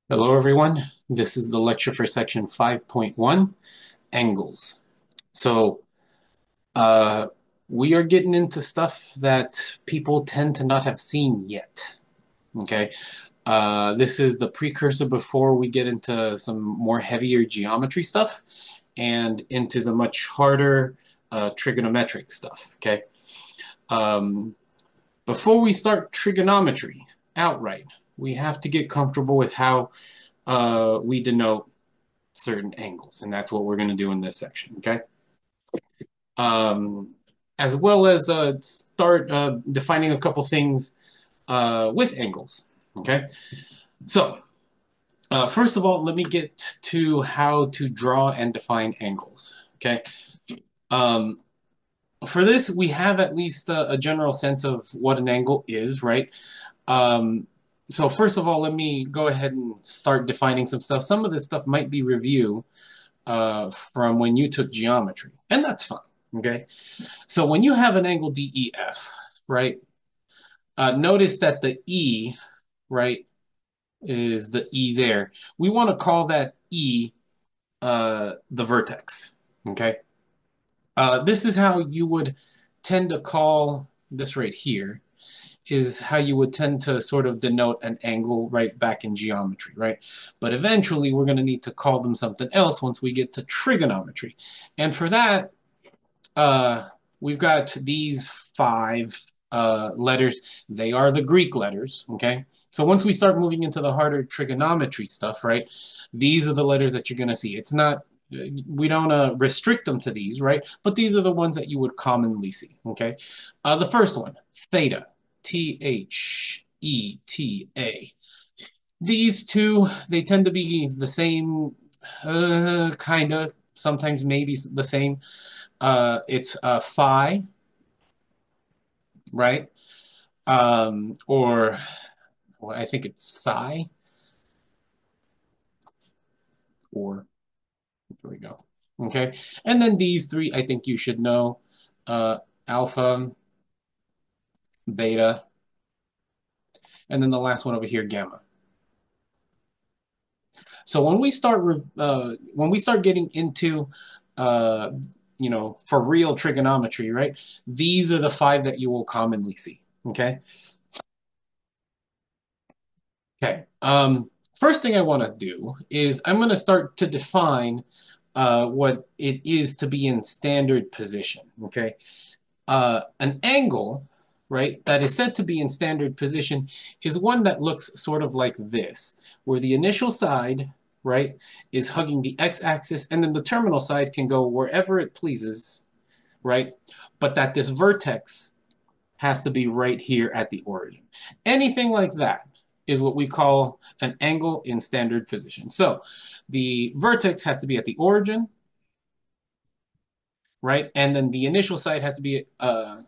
Hello, everyone. This is the lecture for section 5.1, angles. So, uh, we are getting into stuff that people tend to not have seen yet. Okay. This is the precursor before we get into some more heavier geometry stuff and into the much harder trigonometric stuff. Okay. Um, Before we start trigonometry outright, we have to get comfortable with how we denote certain angles, and that's what we're going to do in this section, okay? Um, as well as start defining a couple things with angles, okay? So, first of all, let me get to how to draw and define angles, okay? Um, for this, we have at least a general sense of what an angle is, right? Um, so first of all, let me go ahead and start defining some stuff. Some of this stuff might be review from when you took geometry, and that's fine. Okay, so when you have an angle DEF, right? Notice that the E, right, is the E there. We want to call that E the vertex. Okay, this is how you would tend to call this right here. Is how you would tend to sort of denote an angle right back in geometry, right? But eventually we're going to need to call them something else once we get to trigonometry. And for that, uh, we've got these five letters. They are the Greek letters, okay? So once we start moving into the harder trigonometry stuff, right? These are the letters that you're going to see. It's not, we don't restrict them to these, right? But these are the ones that you would commonly see, okay? The first one, theta, Theta. These two, they tend to be the same, kind of, sometimes maybe the same. It's phi, right? Or well, I think it's psi, or here we go. Okay. And then these three, I think you should know alpha, beta, and then the last one over here, gamma. So when we start getting into uh, for real trigonometry, right? These are the five that you will commonly see. Okay. Okay. First thing I want to do is I'm going to start to define what it is to be in standard position. Okay. An angle, right, that is said to be in standard position is one that looks sort of like this, where the initial side, right, is hugging the x-axis, and then the terminal side can go wherever it pleases, right? But that this vertex has to be right here at the origin. Anything like that is what we call an angle in standard position. So the vertex has to be at the origin, right? And then the initial side has to be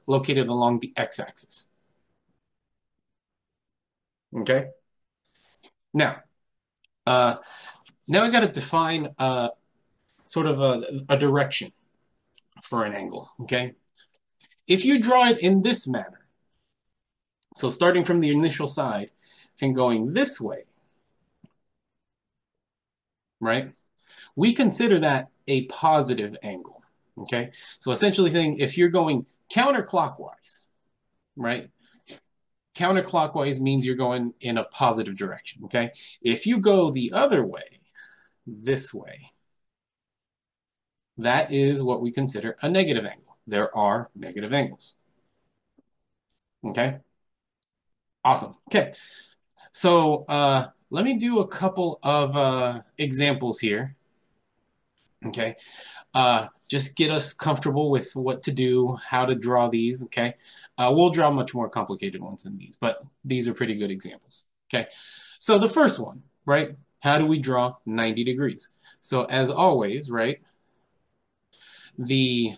located along the x-axis. Okay. Now, uh, now I got to define sort of a direction for an angle. Okay. If you draw it in this manner, so starting from the initial side and going this way, right? We consider that a positive angle. Okay. So essentially saying if you're going counterclockwise, right? Counterclockwise means you're going in a positive direction. Okay. If you go the other way, this way, that is what we consider a negative angle. There are negative angles. Okay. Awesome. Okay. So let me do a couple of examples here. Okay. Just get us comfortable with what to do, how to draw these. Okay. We'll draw much more complicated ones than these, but these are pretty good examples. Okay. So the first one, right? How do we draw 90 degrees? So as always, right? The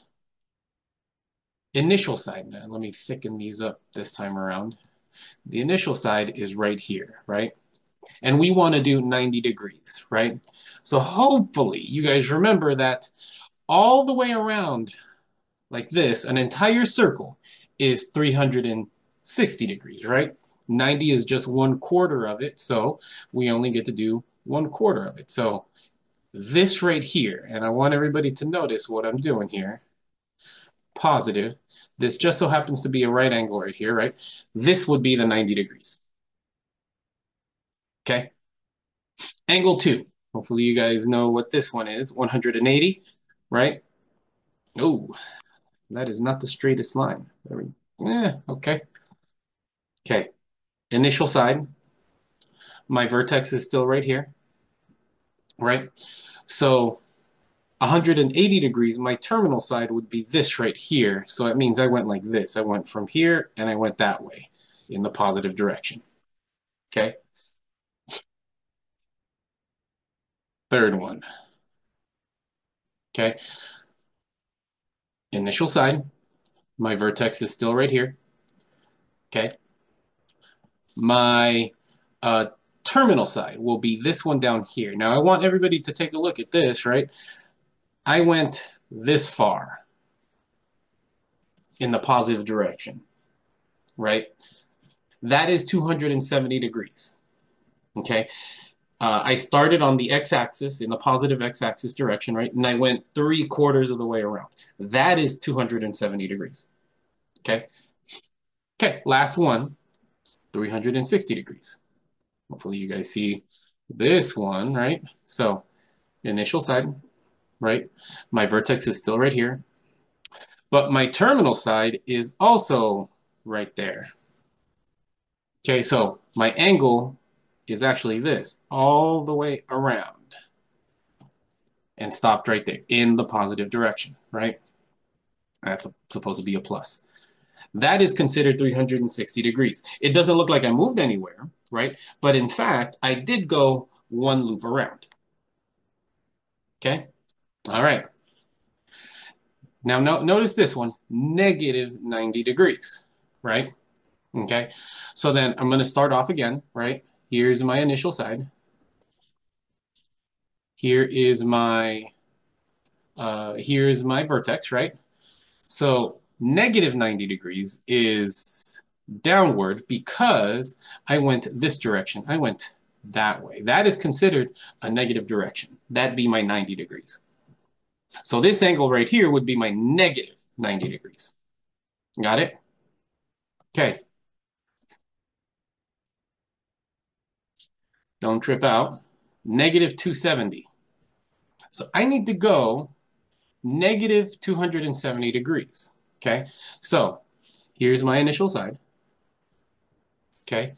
initial side, now let me thicken these up this time around. The initial side is right here, right? And we want to do 90 degrees, right? So hopefully you guys remember that all the way around like this, an entire circle is 360 degrees, right? 90 is just 1/4 of it, so we only get to do 1/4 of it. So this right here, and I want everybody to notice what I'm doing here, positive. This just so happens to be a right angle right here, right? This would be the 90 degrees. Okay. Angle 2. Hopefully you guys know what this one is. 180, right? Oh, that is not the straightest line. Okay. Okay. Initial side. My vertex is still right here, right? So 180 degrees, my terminal side would be this right here. So it means I went like this. I went from here and I went that way in the positive direction. Okay. Third one. Okay. Initial side. My vertex is still right here. Okay. My uh, terminal side will be this one down here. Now I want everybody to take a look at this, right? I went this far in the positive direction, right? That is 270 degrees. Okay. I started on the x-axis in the positive x-axis direction, right? And I went 3/4 of the way around. That is 270 degrees. Okay. Okay. Last one, 360 degrees. Hopefully you guys see this one, right? So initial side, right? My vertex is still right here, but my terminal side is also right there. Okay, so my angle is actually this, all the way around and stopped right there in the positive direction, right? That's supposed to be a plus. That is considered 360 degrees. It doesn't look like I moved anywhere, right? But in fact, I did go one loop around. Okay? All right. Now, notice this one, negative 90 degrees, right? Okay. So then I'm going to start off again, right? Here's my initial side. Here is here's my vertex, right? So negative 90 degrees is downward because I went this direction. I went that way. That is considered a negative direction. That'd be my 90 degrees. So this angle right here would be my negative 90 degrees. Got it? Okay. Don't trip out. Negative 270. So I need to go negative 270 degrees. Okay. So here's my initial side. Okay.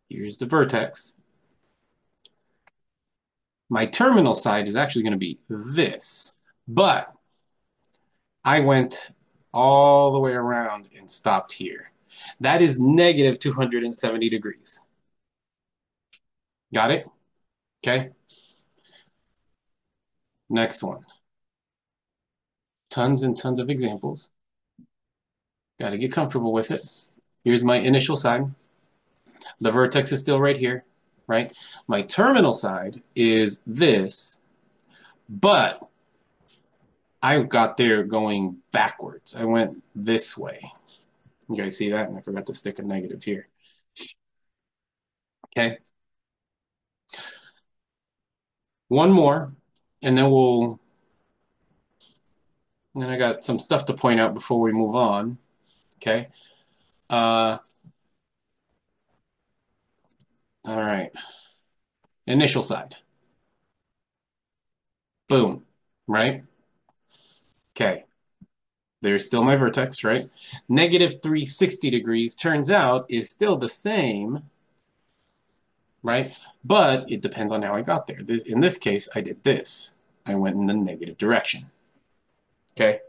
Here's the vertex. My terminal side is actually going to be this, but I went all the way around and stopped here. That is negative 270 degrees. Got it? Okay. Next one. Tons and tons of examples. Got to get comfortable with it. Here's my initial side. The vertex is still right here, right? My terminal side is this, but I got there going backwards. I went this way. You guys see that? And I forgot to stick a negative here. Okay. One more, and then I got some stuff to point out before we move on. Okay. Uh, all right. Initial side. Boom. Right? Okay. There's still my vertex, right? Negative 360 degrees turns out is still the same, right? But it depends on how I got there. In this case, I did this. I went in the negative direction. Okay.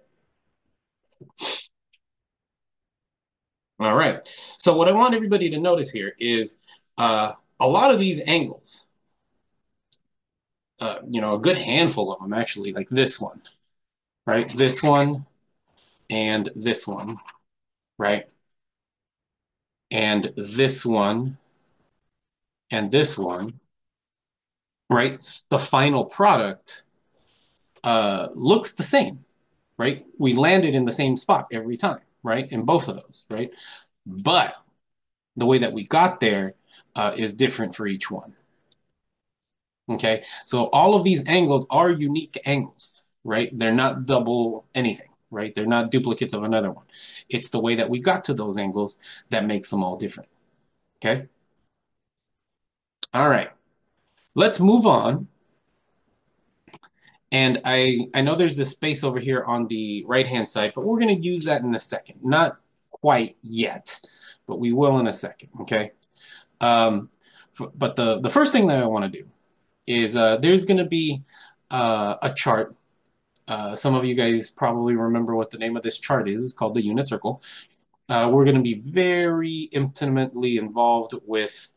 All right. So what I want everybody to notice here is a lot of these angles, a good handful of them actually, like this one, right? This one and this one, right? And this one and this one, right? The final product looks the same, right? We landed in the same spot every time, right? In both of those, right? But the way that we got there is different for each one. Okay, so all of these angles are unique angles, right? They're not double anything, right? They're not duplicates of another one. It's the way that we got to those angles that makes them all different. Okay, all right, let's move on. And I know there's this space over here on the right-hand side, but we're going to use that in a second. Not quite yet, but we will in a second, okay? Um, but the first thing that I want to do is there's going to be a chart. Some of you guys probably remember what the name of this chart is. It's called the unit circle. We're going to be very intimately involved with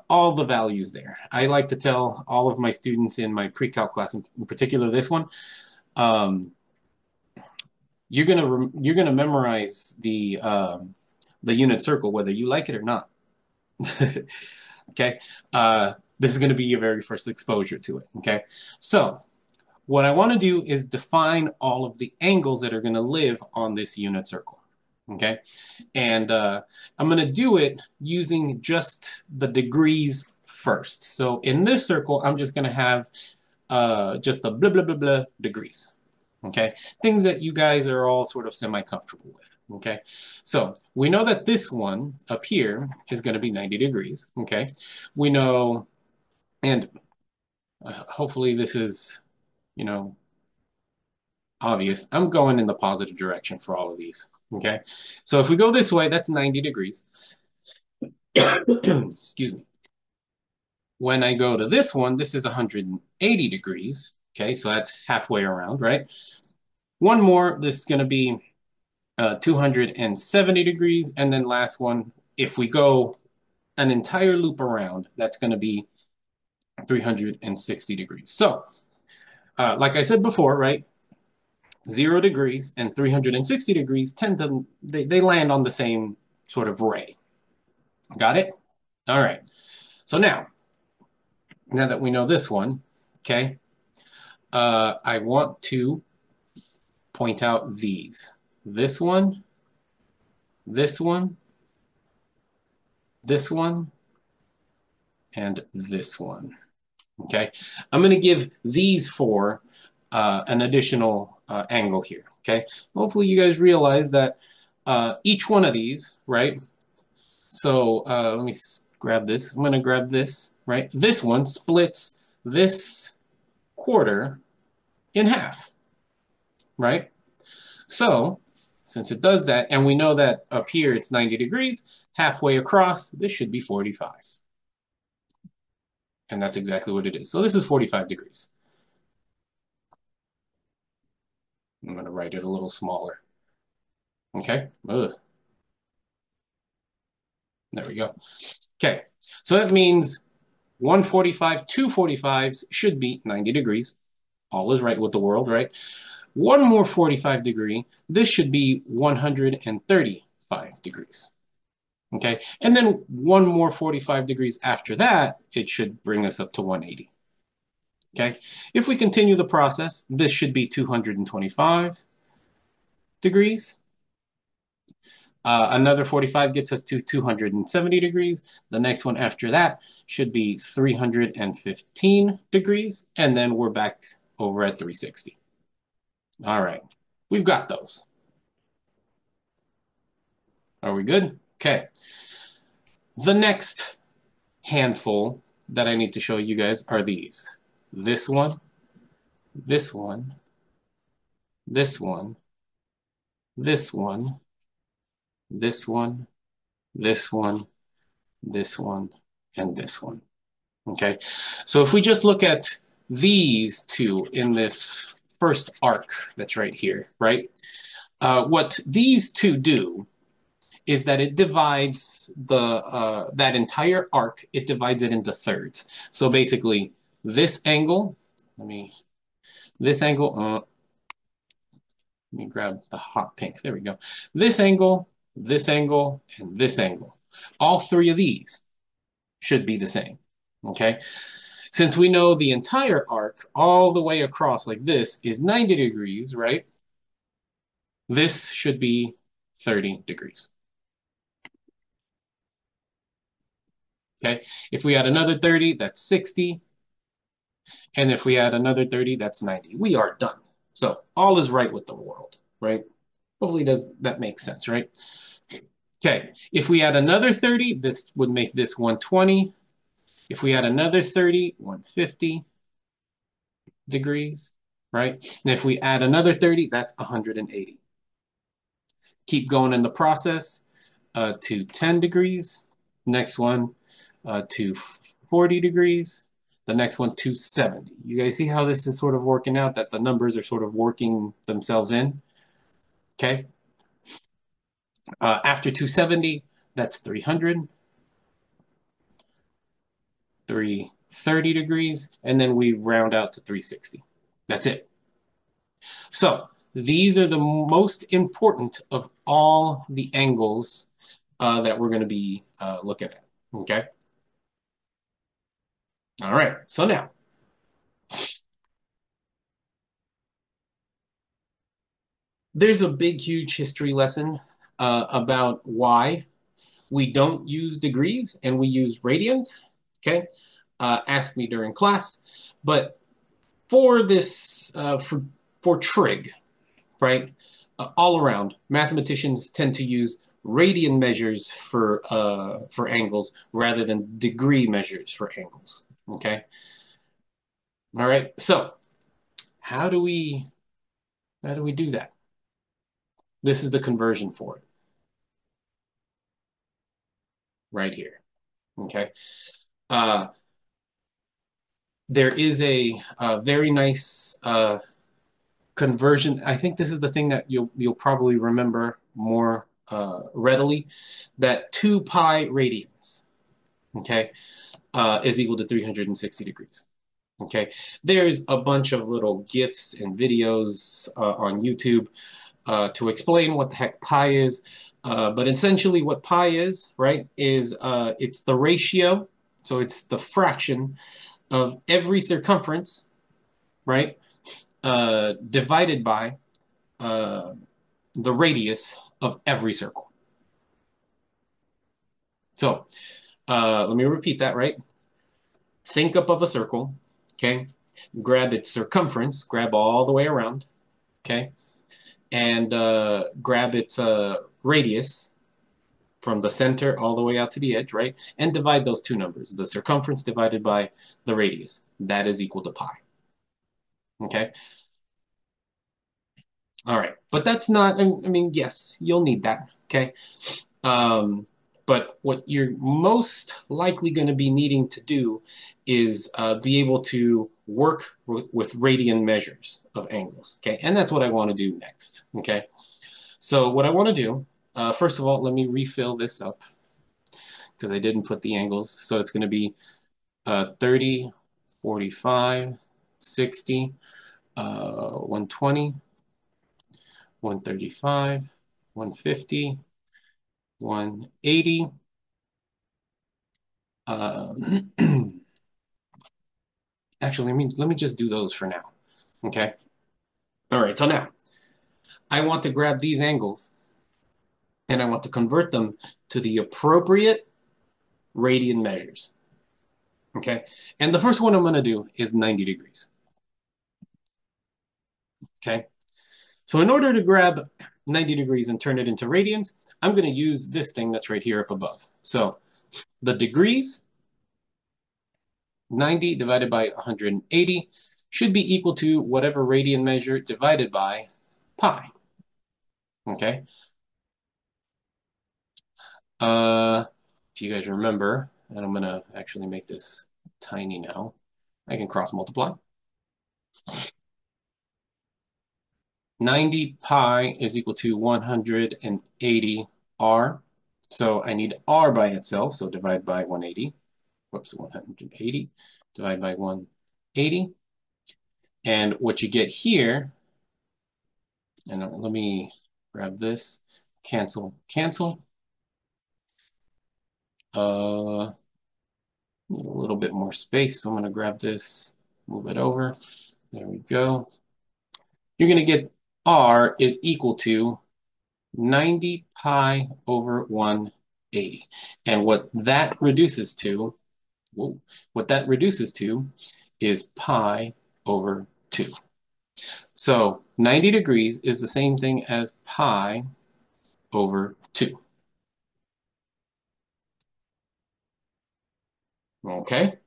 all the values there. I like to tell all of my students in my pre-calc class, in particular this one, um, you're gonna memorize the unit circle whether you like it or not. Okay, this is going to be your very first exposure to it. Okay, so what I want to do is define all of the angles that are going to live on this unit circle. Okay, and I'm going to do it using just the degrees first. So in this circle, I'm just going to have just the blah blah blah blah degrees. Okay, things that you guys are all sort of semi-comfortable with. Okay, so we know that this one up here is going to be 90 degrees. Okay, we know, and hopefully this is, you know, obvious. I'm going in the positive direction for all of these. Okay, so if we go this way, that's 90 degrees. Excuse me. When I go to this one, this is 180 degrees. Okay, so that's halfway around, right? One more, this is going to be 270 degrees. And then last one, if we go an entire loop around, that's going to be 360 degrees. So, like I said before, right? 0 degrees and 360 degrees tend to, they land on the same sort of ray. Got it? All right. So now that we know this one, okay, I want to point out these. This one, this one, this one, and this one. Okay, I'm going to give these four an additional angle here. Okay, hopefully you guys realize that each one of these, right? So let me grab this. I'm going to grab this, right? This one splits this quarter in half, right? So since it does that, and we know that up here it's 90 degrees, halfway across, this should be 45. And that's exactly what it is. So this is 45 degrees. I'm going to write it a little smaller. Okay. Ugh. There we go. Okay. So that means 145, 245s should be 90 degrees. All is right with the world, right? One more 45 degree, this should be 135 degrees. Okay. And then one more 45 degrees after that, it should bring us up to 180. Okay. If we continue the process, this should be 225 degrees. Another 45 gets us to 270 degrees. The next one after that should be 315 degrees. And then we're back over at 360. All right. We've got those. Are we good? Okay. The next handful that I need to show you guys are these. This one, this one, this one, this one, this one, this one, this one, and this one. Okay, so if we just look at these two in this first arc that's right here, right? What these two do is that it divides that entire arc, it divides it into thirds. So basically, this angle, this angle, let me grab the hot pink. There we go. This angle, and this angle. All three of these should be the same. Okay. Since we know the entire arc all the way across like this is 90 degrees, right? This should be 30 degrees. Okay. If we add another 30, that's 60. And if we add another 30, that's 90. We are done. So all is right with the world, right? Hopefully does that make sense, right? Okay, if we add another 30, this would make this 120. If we add another 30, 150 degrees, right? And if we add another 30, that's 180. Keep going in the process to 10 degrees. Next one to 40 degrees. The next one to 70. You guys see how this is sort of working out, that the numbers are sort of working themselves in? Okay. After 270, that's 300, 330 degrees, and then we round out to 360. That's it. So these are the most important of all the angles that we're going to be looking at. Okay. All right. So now, there's a big, huge history lesson about why we don't use degrees and we use radians. Okay. Ask me during class. But for this, for trig, right? All around, mathematicians tend to use radian measures for angles rather than degree measures for angles. Okay. All right. So how do we do that? This is the conversion for it right here. Okay. Uh, there is a very nice conversion. I think this is the thing that you'll probably remember more readily. That 2 pi radians, okay, is equal to 360 degrees. Okay, there's a bunch of little GIFs and videos on YouTube to explain what the heck pi is. But essentially, what pi is, right, is it's the ratio, so it's the fraction of every circumference, right, divided by uh, the radius of every circle. So let me repeat that, right? Think up of a circle, okay? Grab its circumference, grab all the way around, okay? And grab its radius from the center all the way out to the edge, right? And divide those two numbers, the circumference divided by the radius. That is equal to pi, okay? All right, but that's not, I mean, yes, you'll need that, okay? Um, but what you're most likely going to be needing to do is be able to work with radian measures of angles, okay? And that's what I want to do next, okay? So what I want to do, first of all, let me refill this up because I didn't put the angles. So it's going to be 30, 45, 60, 120, 135, 150, 180. Uh, actually, let me just do those for now. Okay. All right. So now I want to grab these angles and I want to convert them to the appropriate radian measures. Okay. And the first one I'm going to do is 90 degrees. Okay. So in order to grab 90 degrees and turn it into radians, I'm going to use this thing that's right here up above. So the degrees, 90 divided by 180, should be equal to whatever radian measure divided by pi. Okay. Uh, if you guys remember, and I'm going to actually make this tiny now, I can cross multiply. 90 pi is equal to 180 r. So I need r by itself, so divide by 180. Whoops, 180 divided by 180. And what you get here, and let me grab this, cancel, cancel. A little bit more space, so I'm going to grab this, move it over. There we go. You're going to get r is equal to 90 pi over 180. And what that reduces to, whoa, what that reduces to is pi over 2. So 90 degrees is the same thing as pi over 2. Okay?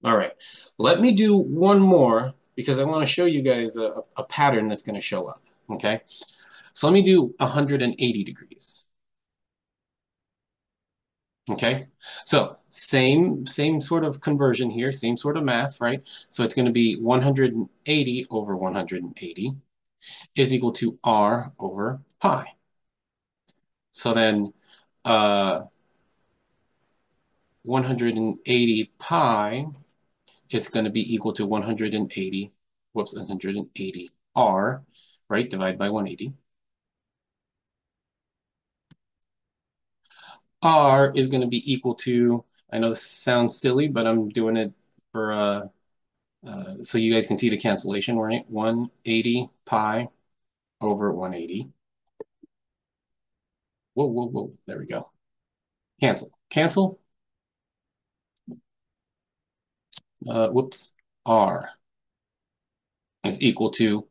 All right. Let me do one more because I want to show you guys a pattern that's going to show up. Okay? So let me do 180 degrees. Okay? So same sort of conversion here, same sort of math, right? So it's going to be 180 over 180 is equal to r over pi. So then 180 pi is going to be equal to 180, whoops, 180 r, right? Divide by 180. R is going to be equal to, I know this sounds silly, but I'm doing it for so you guys can see the cancellation, right? 180 pi over 180. Whoa, whoa, whoa. There we go. Cancel. Cancel. Whoops. R is equal to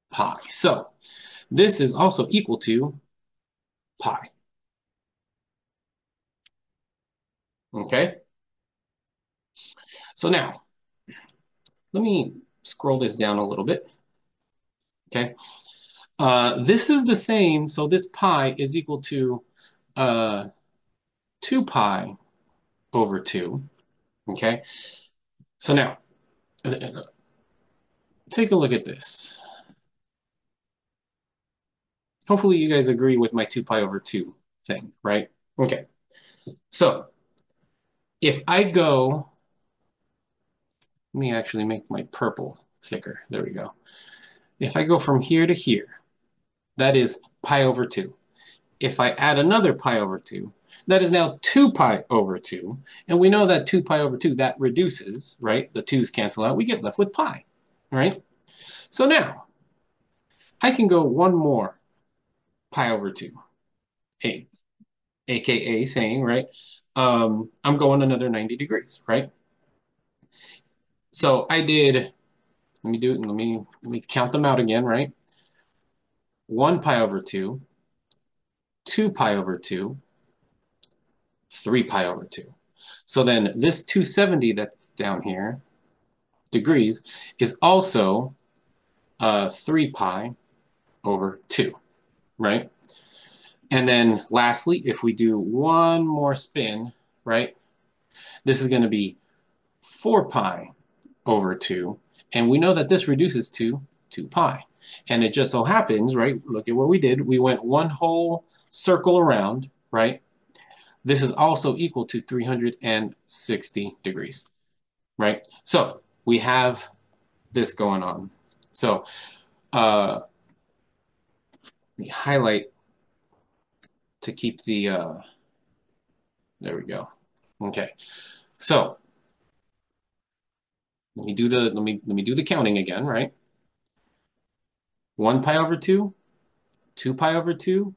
pi. So this is also equal to pi. Okay? So now, let me scroll this down a little bit. Okay? This is the same, so this pi is equal to uh, 2 pi over 2. Okay? So now, take a look at this. Hopefully you guys agree with my 2 pi over 2 thing, right? Okay. So if I go, let me actually make my purple thicker. There we go. If I go from here to here, that is pi over 2. If I add another pi over 2, that is now 2 pi over 2. And we know that 2 pi over 2, that reduces, right? The 2's cancel out. We get left with pi, right? So now, I can go one more pi over 2, a, aka saying, right? I'm going another 90 degrees, right? So I did, let me do it, let me count them out again, right? 1 pi over 2, 2 pi over 2, 3 pi over 2. So then this 270 that's down here, degrees, is also 3 pi over 2, right? And then lastly, if we do one more spin, right, this is going to be 4 pi over 2. And we know that this reduces to 2 pi. And it just so happens, right, look at what we did. We went one whole circle around, right? This is also equal to 360 degrees, right? So we have this going on. So let me highlight to keep the, there we go. Okay, so let me do the counting again, right? 1 pi over 2, 2 pi over 2,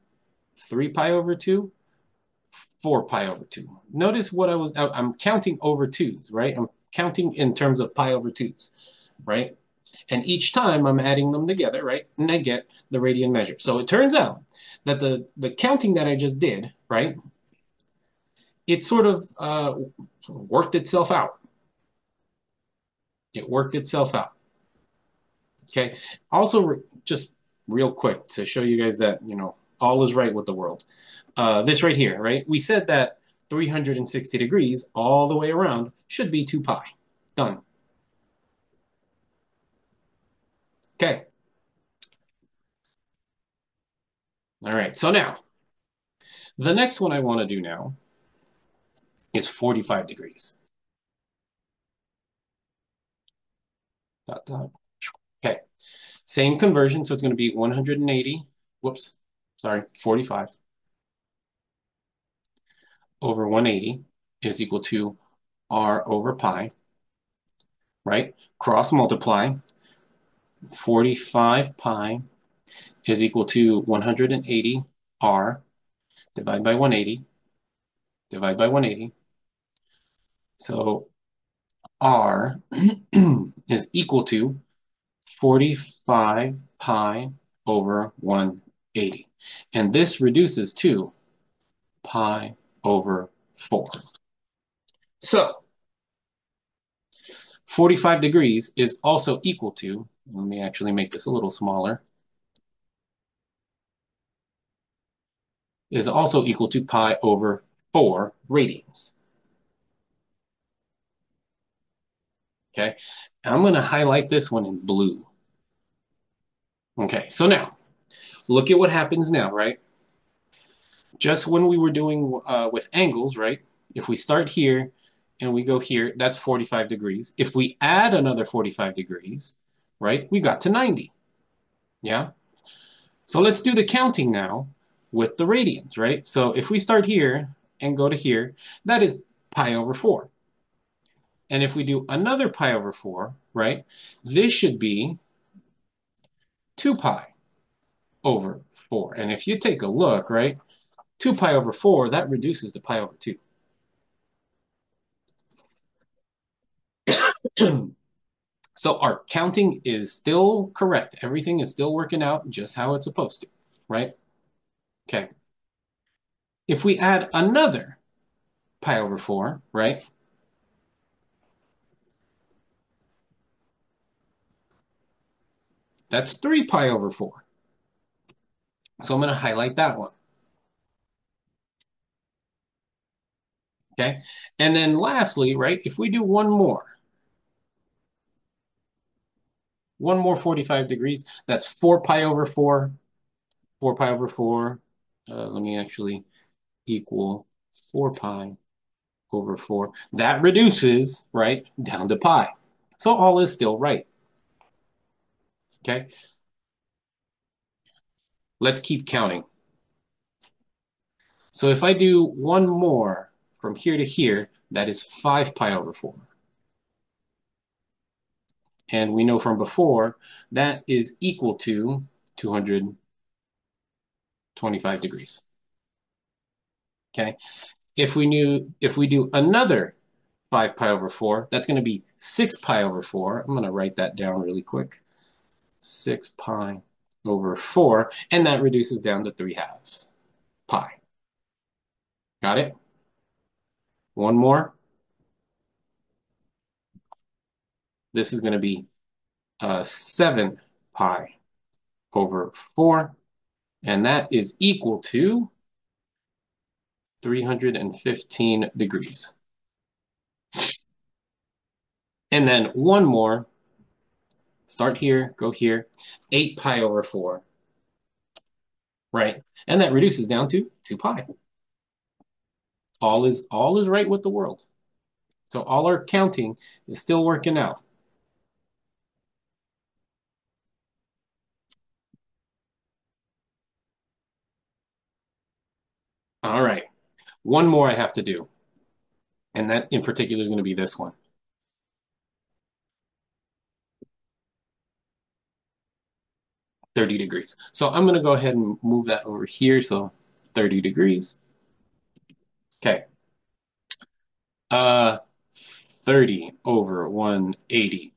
3 pi over 2, 4 pi over 2. Notice what I'm counting over 2's, right? I'm counting in terms of pi over 2's, right? And each time I'm adding them together, right? And I get the radian measure. So it turns out that the counting that I just did, right? It sort of worked itself out. It worked itself out. Okay. Also, just real quick to show you guys that, all is right with the world. This right here, right? We said that 360 degrees all the way around should be 2 pi. Done. Okay. All right. So now, the next one I want to do now is 45 degrees. Dot, dot. Okay. Same conversion. So it's going to be 180. Whoops. Sorry. 45 over 180 is equal to r over pi, right? Cross multiply. 45 pi is equal to 180 r, divide by 180, divide by 180. So r is equal to 45 pi over 180. And this reduces to pi over 4. So 45 degrees is also equal to, let me actually make this a little smaller, is also equal to pi over 4 radians. Okay, and I'm going to highlight this one in blue. Okay, so now look at what happens now, right? Just when we were doing with angles, right? If we start here and we go here, that's 45 degrees. If we add another 45 degrees, right, we got to 90. Yeah? So let's do the counting now with the radians, right? So if we start here and go to here, that is pi over 4. And if we do another pi over 4, right, this should be 2 pi over 4. And if you take a look, right, 2 pi over 4, that reduces to pi over 2. So our counting is still correct. Everything is still working out just how it's supposed to, right? Okay. If we add another pi over 4, right? That's 3 pi over 4. So I'm going to highlight that one. Okay. And then lastly, right, if we do one more 45 degrees, that's 4 pi over 4, 4 pi over 4. Let me actually equal 4 pi over 4. That reduces, right, down to pi. So all is still right. Okay. Let's keep counting. So if I do one more from here to here, that is 5 pi over 4. And we know from before that is equal to 225 degrees. Okay. If we do another 5 pi over 4, that's going to be 6 pi over 4. I'm going to write that down really quick. 6 pi over 4, and that reduces down to 3/2 pi. Got it? One more. This is going to be 7 pi over 4, and that is equal to 315 degrees. And then one more, start here, go here, 8 pi over 4, right? And that reduces down to 2 pi. All is right with the world. So all our counting is still working out. All right. One more I have to do. And that in particular is going to be this one. 30 degrees. So I'm going to go ahead and move that over here. So 30 degrees. Okay. 30 over 180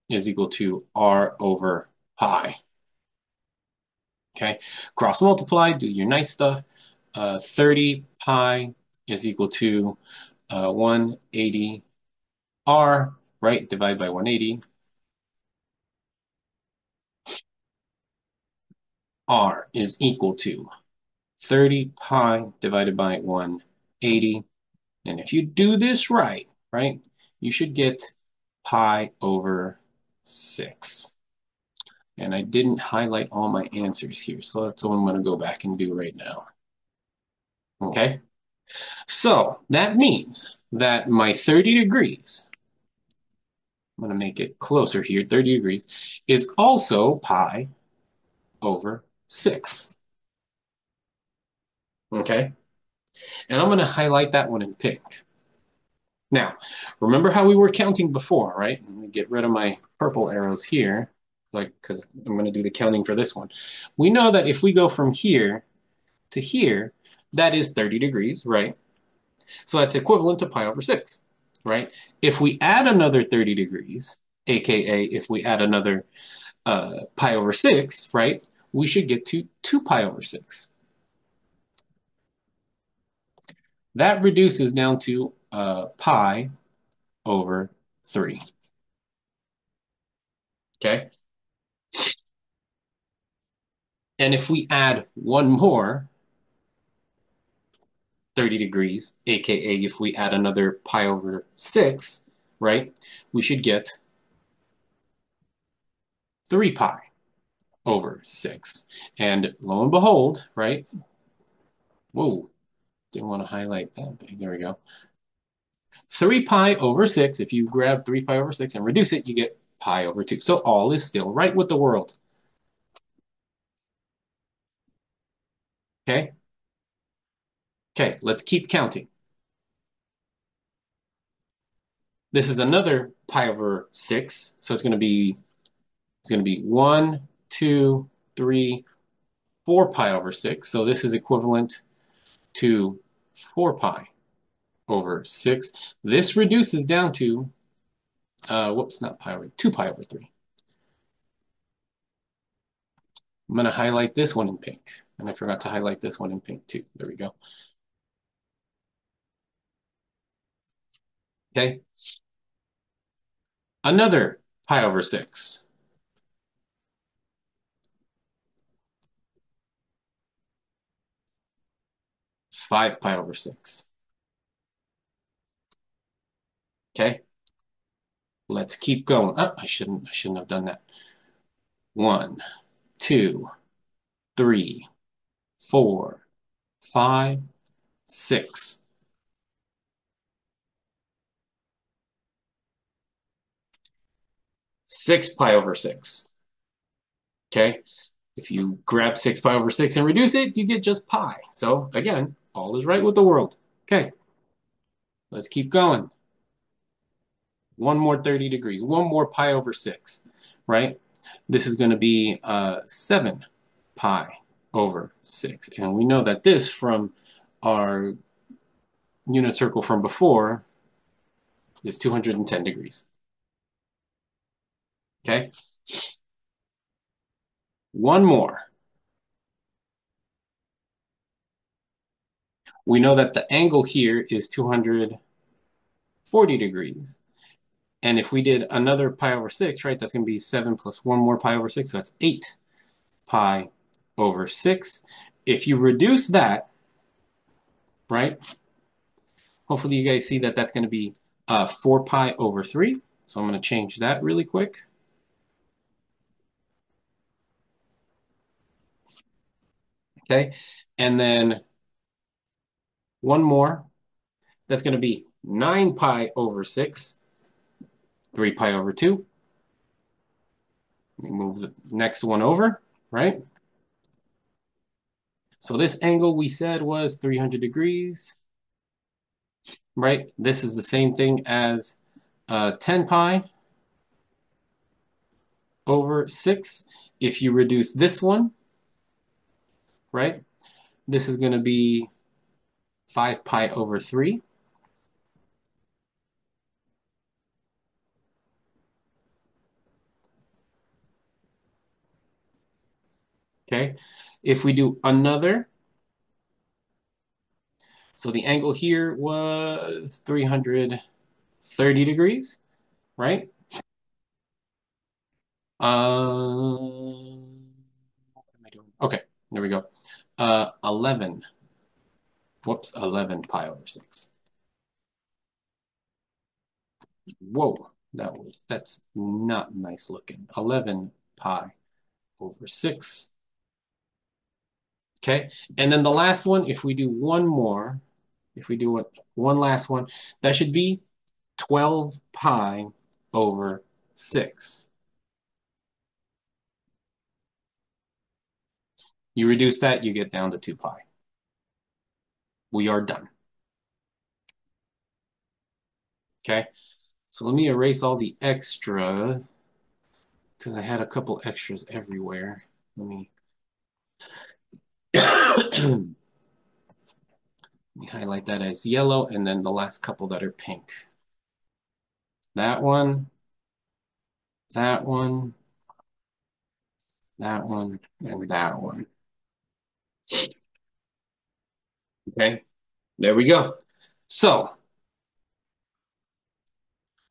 is equal to r over pi. Okay. Cross multiply, do your nice stuff. 30 pi is equal to 180 r, right? Divide by 180. R is equal to 30 pi divided by 180. And if you do this right, you should get pi over 6. And I didn't highlight all my answers here, so that's what I'm going to go back and do right now. Okay? So that means that my 30 degrees, I'm going to make it closer here, 30 degrees, is also pi over 6. Okay? And I'm going to highlight that one in pink. Now, remember how we were counting before, right? Let me get rid of my purple arrows here, because I'm going to do the counting for this one. We know that if we go from here to here, that is 30 degrees, right? So that's equivalent to pi over 6, right? If we add another 30 degrees, aka if we add another pi over 6, right, we should get to 2 pi over 6. That reduces down to pi over 3. Okay? And if we add one more 30 degrees, aka if we add another pi over 6, right, we should get 3 pi over 6. And lo and behold, right, whoa, didn't want to highlight that. There we go. 3 pi over 6, if you grab 3 pi over 6 and reduce it, you get pi over 2. So all is still right with the world. Okay? Okay, let's keep counting. This is another pi over 6, so it's going to be 1, 2, 3, 4 pi over 6. So this is equivalent to 4 pi over 6. This reduces down to, whoops, not pi over, 2 pi over 3. I'm going to highlight this one in pink. And I forgot to highlight this one in pink too. There we go. Okay. Another pi over 6. 5 pi over 6. Okay. Let's keep going. Oh, I shouldn't have done that. 1, 2, 3, 4, 5, 6. 6 pi over 6. Okay. If you grab 6 pi over 6 and reduce it, you get just pi. So again, all is right with the world. Okay. Let's keep going. One more 30 degrees. One more pi over 6. Right? This is going to be 7 pi over 6. And we know that this from our unit circle from before is 210 degrees. Okay? One more. We know that the angle here is 240 degrees. And if we did another pi over 6, right, that's going to be 7 plus one more pi over 6, so that's 8 pi over 6. If you reduce that, right, hopefully you guys see that that's going to be 4 pi over 3. So I'm going to change that really quick. Okay, and then one more. That's going to be 9 pi over 6, 3 pi over 2. Let me move the next one over, right? So this angle we said was 300 degrees, right? This is the same thing as 10 pi over 6. If you reduce this one, right, this is going to be 5 pi over 3. Okay. If we do another, so the angle here was 330 degrees, right? What am I doing? Okay, there we go. 11. Whoops, 11 pi over 6. Whoa, that's not nice looking. 11 pi over 6. Okay, and then the last one, if we do one more, if we do one last one, that should be 12 pi over 6. You reduce that, you get down to 2 pi. We are done. Okay, so let me erase all the extra because I had a couple extras everywhere. Let me let me highlight that as yellow and then the last couple that are pink. that one, that one, that one, and that one. Okay, there we go. So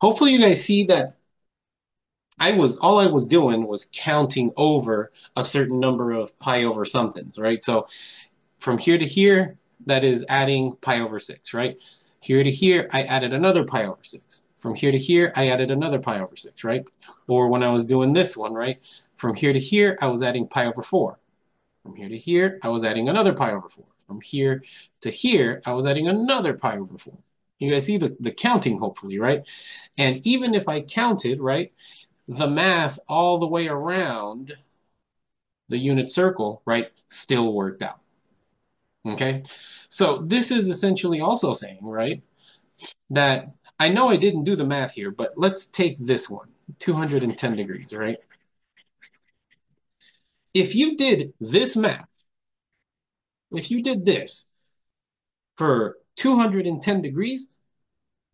hopefully you guys see that all I was doing was counting over a certain number of pi over somethings, right? So from here to here, that is adding pi over 6, right? Here to here, I added another pi over 6. From here to here, I added another pi over 6, right? Or when I was doing this one, right? From here to here, I was adding pi over 4. From here to here, I was adding another pi over 4. From here to here, I was adding another pi over 4. You guys see the counting, hopefully, right? And even if I counted, right, the math all the way around the unit circle, right, still worked out. Okay? So this is essentially also saying, right, that I know I didn't do the math here, but let's take this one, 210 degrees, right? If you did this math, if you did this for 210 degrees,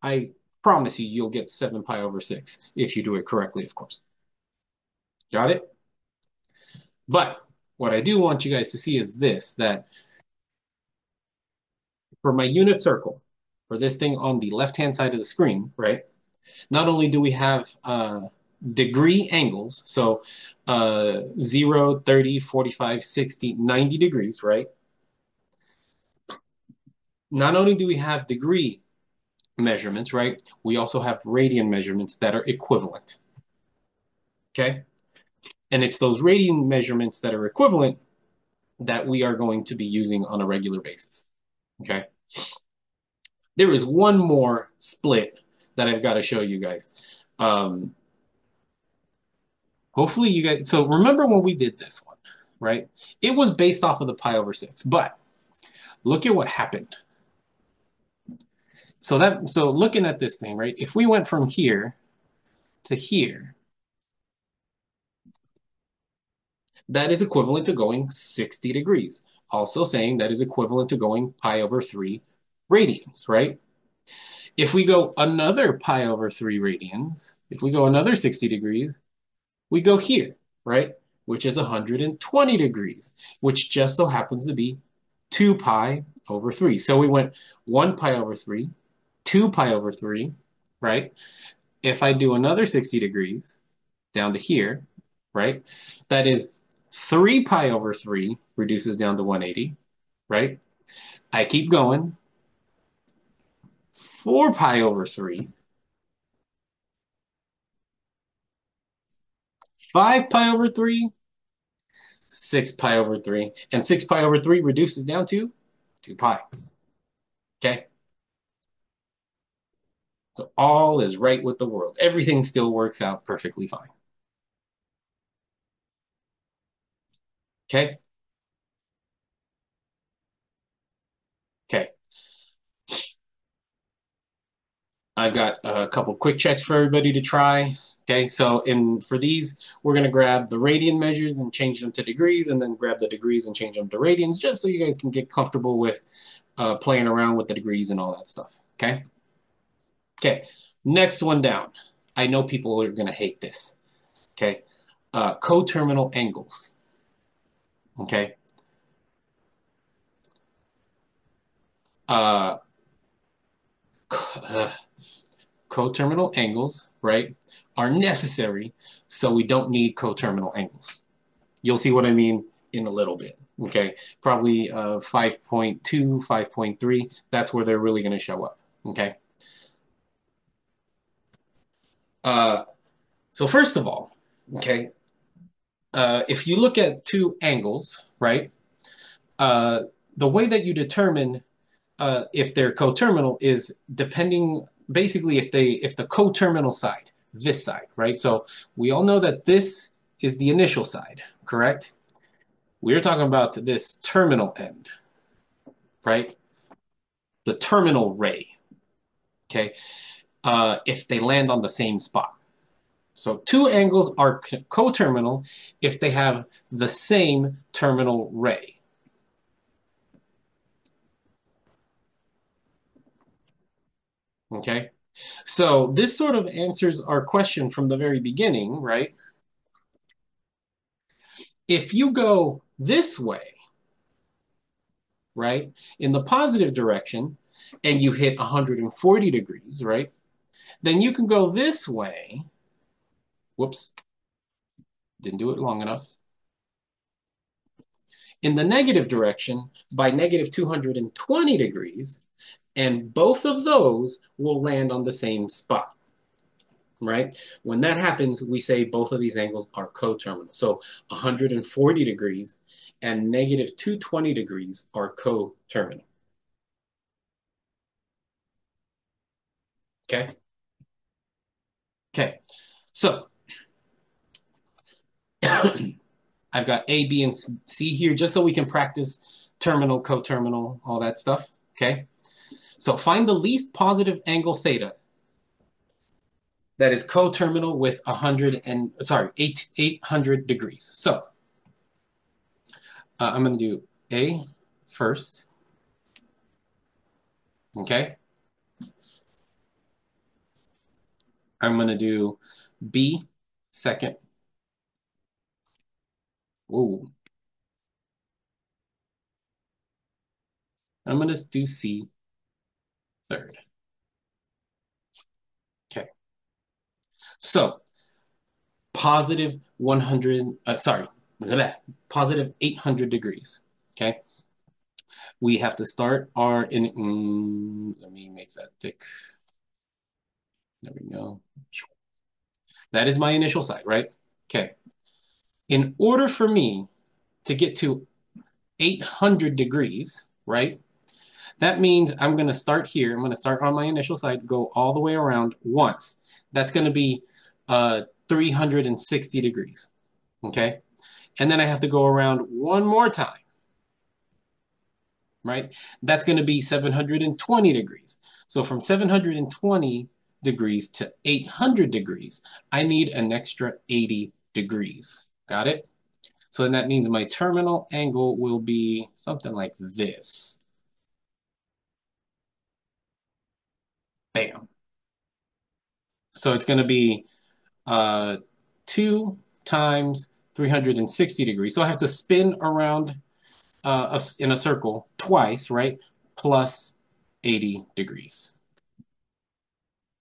I promise you, you'll get 7 pi over 6 if you do it correctly, of course. Got it? But what I do want you guys to see is this, that for my unit circle, for this thing on the left-hand side of the screen, right? Not only do we have degree angles, so 0, 30, 45, 60, 90 degrees, right? Not only do we have degree measurements, right? We also have radian measurements that are equivalent, okay? And it's those radian measurements that are equivalent that we are going to be using on a regular basis, okay? There is one more split that I've got to show you guys. Um, Hopefully you guys, so remember when we did this one, right? It was based off of the pi over 6, but look at what happened. So looking at this thing, right? If we went from here to here, that is equivalent to going 60 degrees. Also saying that is equivalent to going pi over 3 radians, right? If we go another pi over 3 radians, if we go another 60 degrees, we go here, right? Which is 120 degrees, which just so happens to be 2 pi over 3. So we went 1 pi over 3, 2 pi over 3, right? If I do another 60 degrees down to here, right? That is 3 pi over 3 reduces down to 180, right? I keep going. 4 pi over 3, 5 pi over 3, 6 pi over 3, and 6 pi over 3 reduces down to 2 pi. Okay? So all is right with the world. Everything still works out perfectly fine. Okay? Okay. I've got a couple quick checks for everybody to try. Okay, so for these, we're going to grab the radian measures and change them to degrees, and then grab the degrees and change them to radians, just so you guys can get comfortable with playing around with the degrees and all that stuff. Okay? Okay, next one down. I know people are going to hate this. Okay, coterminal angles. Okay, uh, coterminal angles, right, are necessary, so we don't need coterminal angles. You'll see what I mean in a little bit. Okay, probably 5.2, 5.3. That's where they're really going to show up. Okay. Uh, so first of all, okay, if you look at two angles, right, uh, the way that you determine if they're coterminal is depending basically if the coterminal side, this side, right? So we all know that this is the initial side, correct? We're talking about this terminal end, right? The terminal ray, okay? If they land on the same spot. So two angles are coterminal if they have the same terminal ray. Okay? So this sort of answers our question from the very beginning, right? If you go this way, right, in the positive direction, and you hit 140 degrees, right, then you can go this way. Whoops, didn't do it long enough. In the negative direction by negative 220 degrees, and both of those will land on the same spot, right? When that happens, we say both of these angles are coterminal. So 140 degrees and negative 220 degrees are coterminal. Okay? Okay. So I've got A, B, and C here just so we can practice terminal, coterminal, all that stuff. Okay? So find the least positive angle theta that is coterminal with 800 degrees. So I'm going to do A first. Okay? I'm going to do B second. Ooh. I'm going to do C third. Okay. So positive 100, positive 800 degrees. Okay. We have to start our, let me make that thick. There we go. That is my initial side, right? Okay. In order for me to get to 800 degrees, right? That means I'm going to start here. I'm going to start on my initial side, go all the way around once. That's going to be 360 degrees, okay? And then I have to go around one more time, right? That's going to be 720 degrees. So from 720 degrees to 800 degrees, I need an extra 80 degrees. Got it? So then that means my terminal angle will be something like this. Bam. So it's going to be 2 times 360 degrees. So I have to spin around in a circle twice, right? Plus 80 degrees.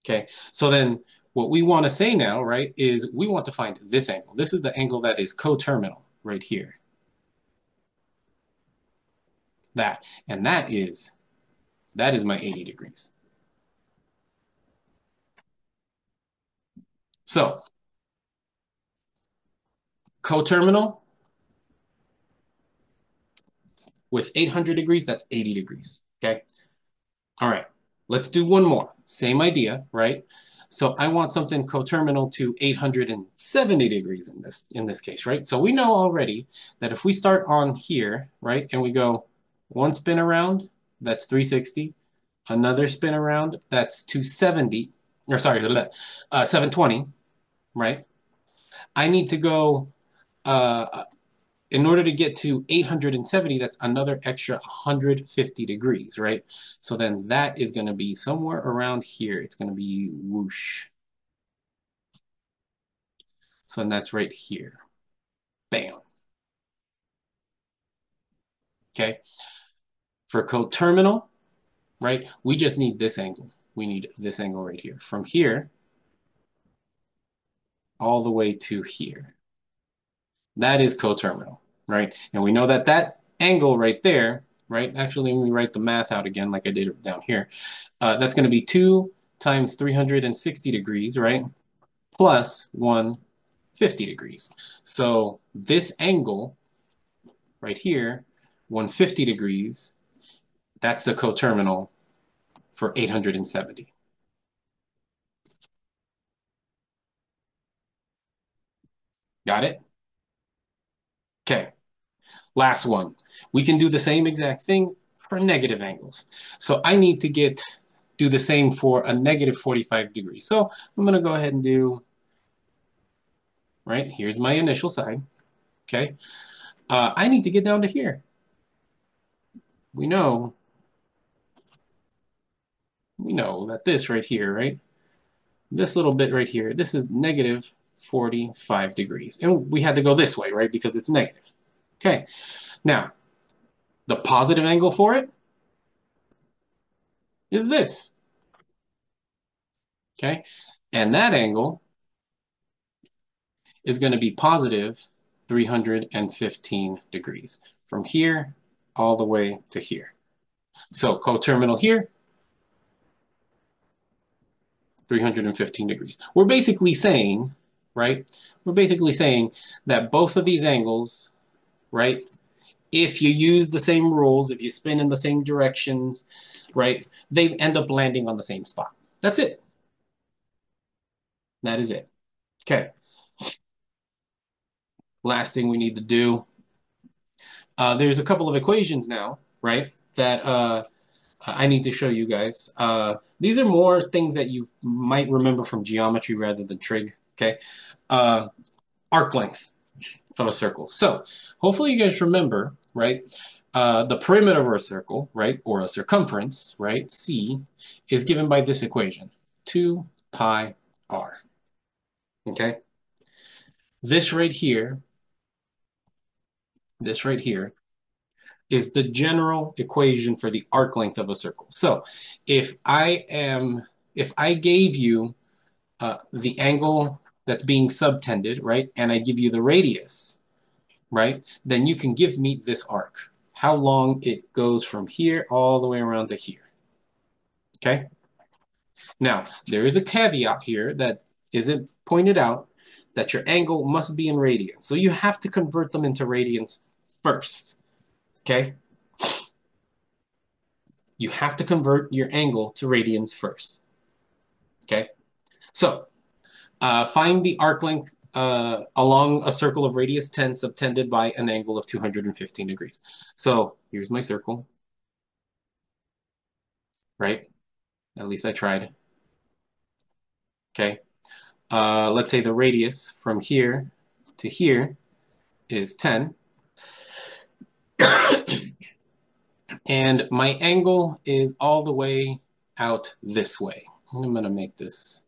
Okay, so then what we want to say now, right, is we want to find this angle. This is the angle that is coterminal right here. That, and that is my 80 degrees. So coterminal with 800 degrees, that's 80 degrees. Okay. All right. Let's do one more. Same idea, right? So I want something coterminal to 870 degrees in this case, right? So we know already that if we start on here, right, and we go one spin around, that's 360. Another spin around, that's 270, or sorry, 720, right? I need to go in order to get to 870, that's another extra 150 degrees, right? So then that is going to be somewhere around here. It's going to be whoosh. So then that's right here. Bam. Okay. For coterminal, right, we just need this angle. We need this angle right here. From here all the way to here. That is coterminal, right? And we know that that angle right there, right? Actually, let me write the math out again like I did down here. That's going to be 2 times 360 degrees, right? Plus 150 degrees. So this angle right here, 150 degrees, that's the coterminal for 870. Got it? Okay. Last one. We can do the same exact thing for negative angles. So I need to do the same for a negative 45 degrees. So I'm going to go ahead and do, right, here's my initial side, okay? I need to get down to here. We know, we know that this right here, right? This little bit right here, this is negative 45 degrees. And we had to go this way, right? Because it's negative. Okay. Now, the positive angle for it is this. Okay. And that angle is going to be positive 315 degrees from here all the way to here. So coterminal here, 315 degrees. We're basically saying, right? We're basically saying that both of these angles, right? If you use the same rules, if you spin in the same directions, right? They end up landing on the same spot. That's it. That is it. Okay. Last thing we need to do. There's a couple of equations now, right? That I need to show you guys. These are more things that you might remember from geometry rather than trig. Okay. Uh, arc length of a circle. So hopefully you guys remember, right? The perimeter of a circle, right, or a circumference, right, C, is given by this equation, 2 pi r. Okay. This right here, this right here is the general equation for the arc length of a circle. So if I gave you the angle that's being subtended, right, and I give you the radius, right, then you can give me this arc, how long it goes from here all the way around to here. Okay? Now, there is a caveat here that isn't pointed out that your angle must be in radians. So you have to convert them into radians first. Okay? You have to convert your angle to radians first. Okay? So find the arc length along a circle of radius 10 subtended by an angle of 215 degrees. So here's my circle, right? At least I tried. Okay. Let's say the radius from here to here is 10. And my angle is all the way out this way. I'm going to make this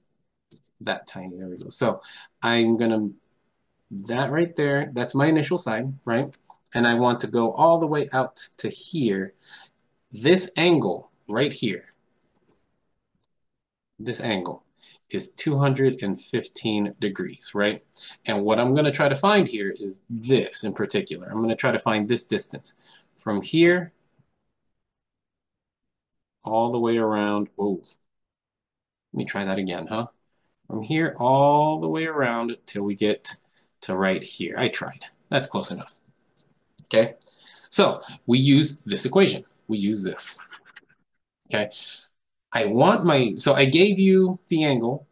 that tiny. There we go. So I'm going to, that right there, that's my initial side, right? And I want to go all the way out to here. This angle right here, this angle is 215 degrees, right? And what I'm going to try to find here is this in particular. I'm going to try to find this distance from here all the way around. Whoa, let me try that again, huh? From here all the way around till we get to right here. I tried. That's close enough. Okay, so we use this equation. We use this. Okay, so I gave you the angle,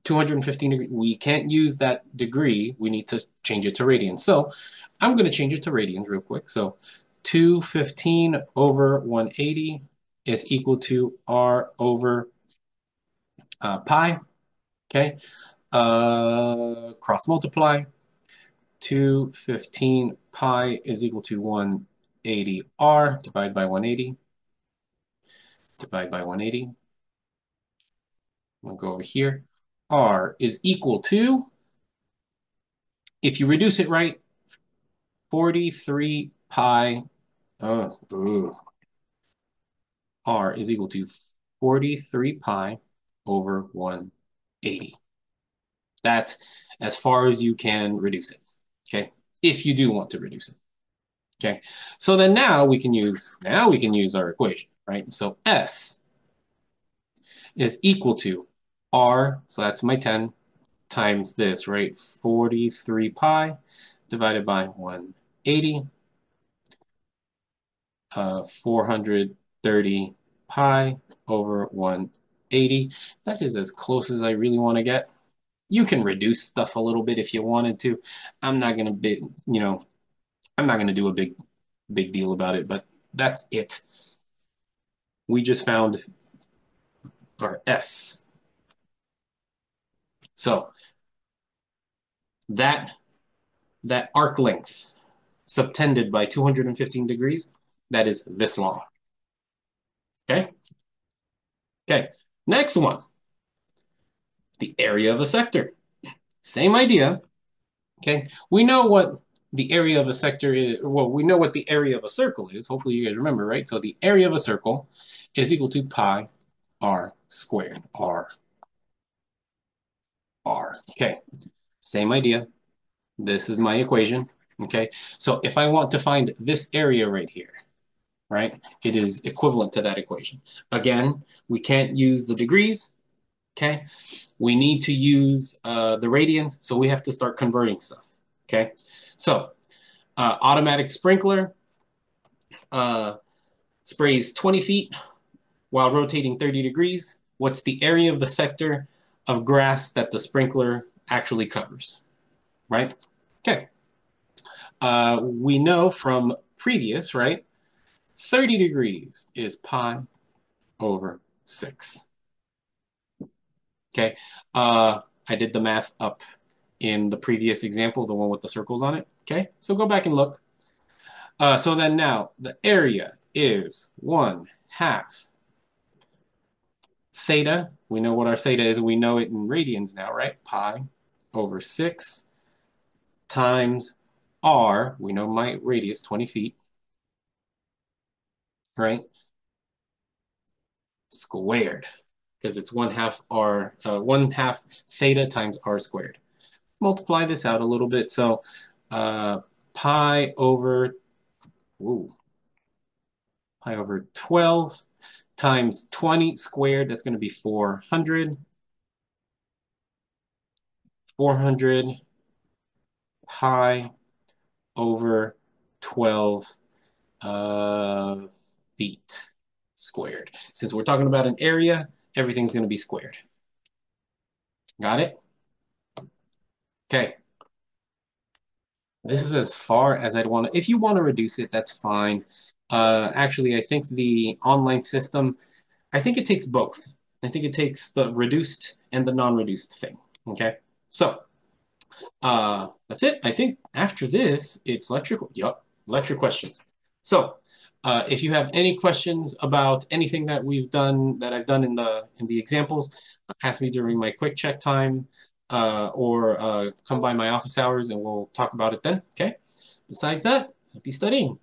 215 degrees. We can't use that degree. We need to change it to radians. So I'm going to change it to radians real quick. So 215 over 180 is equal to r over pi. Okay, cross multiply. 215 pi is equal to 180r divided by 180. Divide by 180. We'll go over here. R is equal to, if you reduce it right, 43 pi. R is equal to 43 pi over 180. That's as far as you can reduce it. Okay, if you do want to reduce it. Okay, so then now we can use our equation, right? So S is equal to R, so that's my 10, times this, right? 43 pi divided by 180, 430 pi over 180. That is as close as I really want to get. You can reduce stuff a little bit if you wanted to. I'm not gonna be, I'm not gonna do a big deal about it, but that's it. We just found our S. So that arc length subtended by 215 degrees, that is this long. Okay? Okay, next one, the area of a sector. Same idea. Okay, we know what the area of a sector is. Well, we know what the area of a circle is. Hopefully, you guys remember, right? So the area of a circle is equal to pi r squared. R. Okay, same idea. This is my equation. Okay, so if I want to find this area right here, right, it is equivalent to that equation. Again, we can't use the degrees. Okay, we need to use the radians, so we have to start converting stuff. Okay, so automatic sprinkler uh, sprays 20 feet while rotating 30 degrees. What's the area of the sector of grass that the sprinkler actually covers, right? Okay. We know from previous, right? 30 degrees is pi over 6. Okay. I did the math up in the previous example, the one with the circles on it. Okay. So go back and look. So then now the area is 1/2 theta. We know what our theta is, and we know it in radians now, right? Pi over 6 times r. We know my radius, 20 feet, right? Squared, because it's 1/2 r, 1/2 theta times r squared. Multiply this out a little bit. So uh, pi over, ooh, pi over 12 times 20 squared, that's going to be 400. 400 pi over 12 uh, feet squared. Since we're talking about an area, everything's going to be squared. Got it? Okay. This is as far as I'd want to. If you want to reduce it, that's fine. Actually, I think the online system, I think it takes both. I think it takes the reduced and the non-reduced thing. Okay. So that's it. I think after this, it's lecture. Yep, lecture questions. So, if you have any questions about anything that we've done, that I've done in the examples, ask me during my quick check time, or come by my office hours, and we'll talk about it then. Okay. Besides that, happy studying.